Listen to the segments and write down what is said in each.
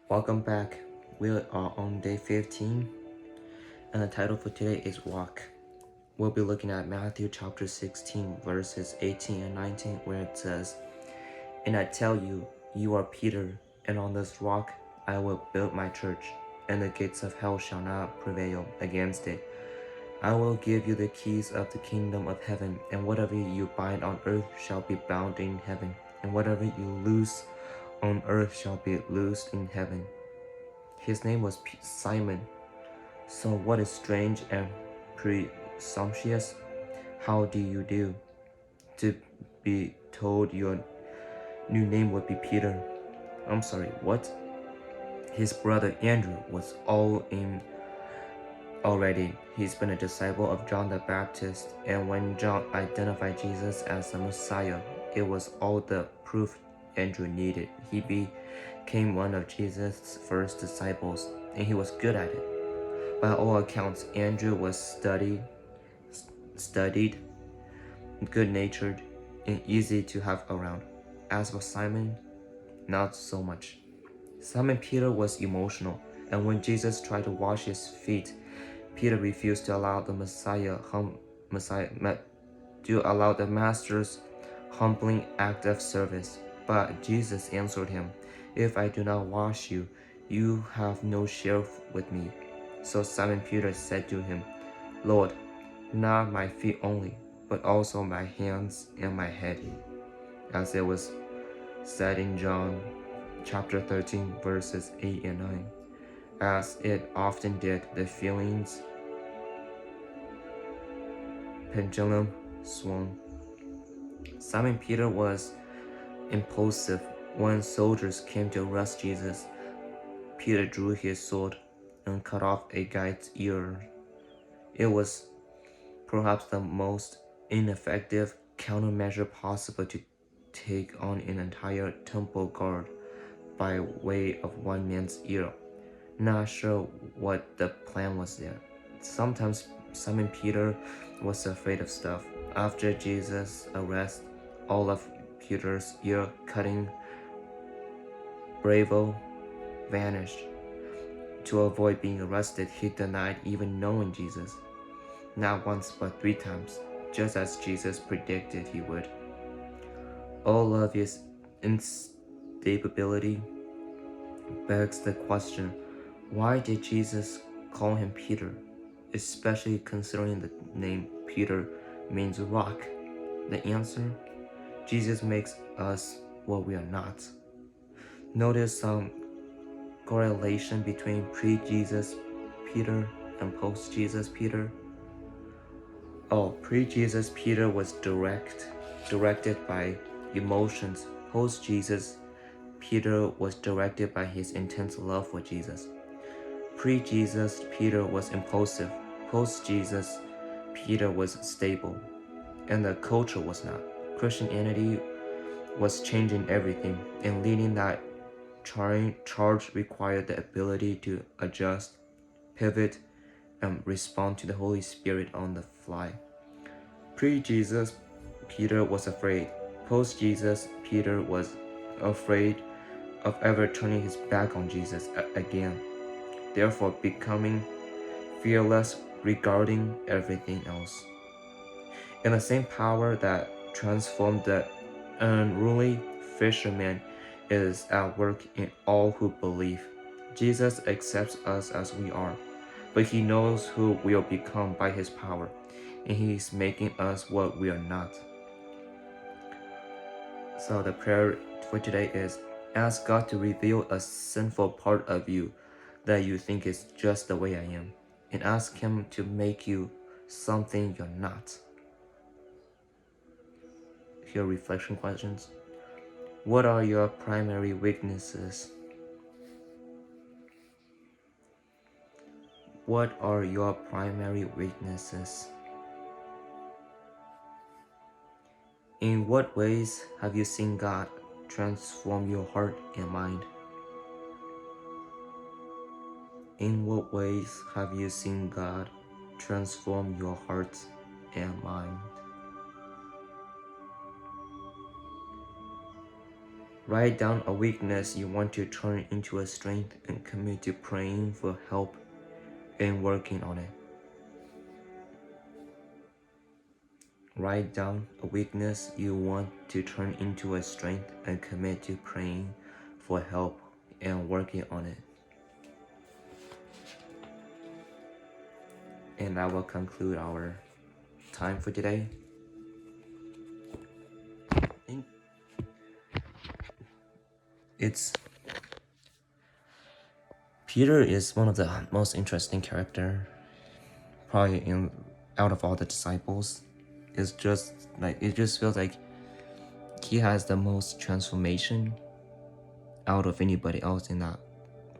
Welcome back. We are on day 15, and the title for today is Walk. We'll be looking at Matthew chapter 16, verses 18 and 19, where it says, "And I tell you, you are Peter, and on this rock I will build my church, and the gates of hell shall not prevail against it. I will give you the keys of the kingdom of heaven, and whatever you bind on earth shall be bound in heaven, and whatever you loose on earth shall be loosed in heaven." His name was Simon. "So what is strange and presumptuous? How do you do? To be told your new name would be Peter." I'm sorry, what? His brother Andrew was all in already. He's been a disciple of John the Baptist, and when John identified Jesus as the Messiah, it was all the proof Andrew needed. He became one of Jesus' first disciples, and he was good at it. By all accounts, Andrew was studied, good-natured, and easy to have around. As for Simon, not so much. Simon Peter was emotional, and when Jesus tried to wash his feet, Peter refused to allow the master's humbling act of service. But Jesus answered him, "If I do not wash you, you have no share with me." So Simon Peter said to him, "Lord, not my feet only, but also my hands and my head." As it was said in John chapter 13, verses 8 and 9. As it often did, the feelings pendulum swung. Simon Peter was impulsive. When soldiers came to arrest Jesus, Peter drew his sword and cut off a guide's ear. It was perhaps the most ineffective countermeasure possible to take on an entire temple guard by way of one man's ear. Not sure what the plan was there. Sometimes Simon Peter was afraid of stuff. After Jesus' arrest, all of Peter's ear-cutting bravado vanished. To avoid being arrested, he denied even knowing Jesus. Not once, but 3 times, just as Jesus predicted he would. All of his instability begs the question, why did Jesus call him Peter, especially considering the name Peter means rock? The answer? Jesus makes us what we are not. Notice some correlation between pre-Jesus Peter and post-Jesus Peter. Pre-Jesus Peter was directed by emotions. Post-Jesus Peter was directed by his intense love for Jesus. Pre-Jesus Peter was impulsive. Post-Jesus Peter was stable. And the culture was not. Christianity was changing everything, and leading that charge required the ability to adjust, pivot, and respond to the Holy Spirit on the fly. Pre-Jesus, Peter was afraid. Post-Jesus, Peter was afraid of ever turning his back on Jesus again, therefore becoming fearless regarding everything else. And the same power that transformed the unruly fisherman is at work in all who believe. Jesus accepts us as we are, but he knows who we'll become by his power, and he is making us what we are not. So the prayer for today is, ask God to reveal a sinful part of you that you think is just the way I am, and ask him to make you something you're not. Here are reflection questions. What are your primary weaknesses? What are your primary weaknesses? In what ways have you seen God transform your heart and mind? In what ways have you seen God transform your heart and mind? Write down a weakness you want to turn into a strength and commit to praying for help and working on it. Write down a weakness you want to turn into a strength and commit to praying for help and working on it. And that will conclude our time for today. Peter is one of the most interesting character, probably out of all the disciples. It just feels like he has the most transformation out of anybody else in that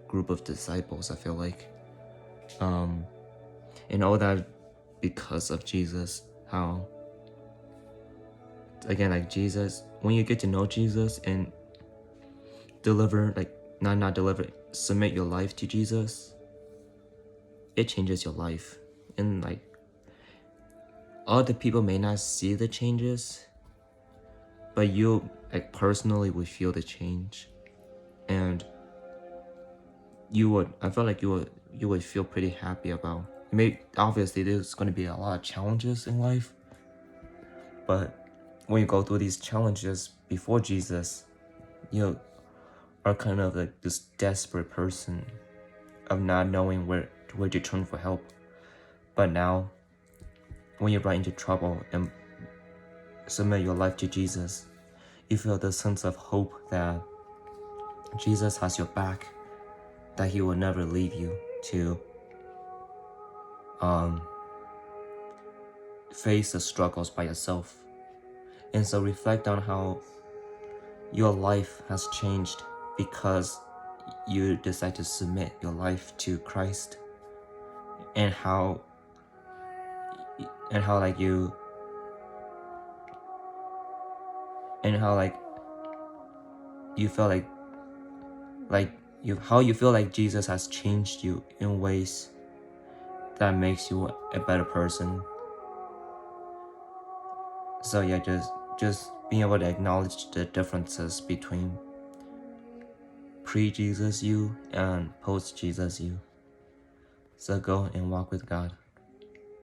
group of disciples, I feel like. And all that because of Jesus. How, again, like Jesus, when you get to know Jesus and submit your life to Jesus, it changes your life. And like, other people may not see the changes, but you like personally would feel the change. And I feel like you would feel pretty happy about. Obviously there's going to be a lot of challenges in life, but when you go through these challenges before Jesus, you are kind of like this desperate person of not knowing where to turn for help. But now, when you're right into trouble and submit your life to Jesus, you feel the sense of hope that Jesus has your back, that he will never leave you to face the struggles by yourself. And so reflect on how your life has changed because you decide to submit your life to Christ, and how like you feel how you feel like Jesus has changed you in ways that makes you a better person. So yeah, just being able to acknowledge the differences between pre-Jesus you and post-Jesus you. So go and walk with God.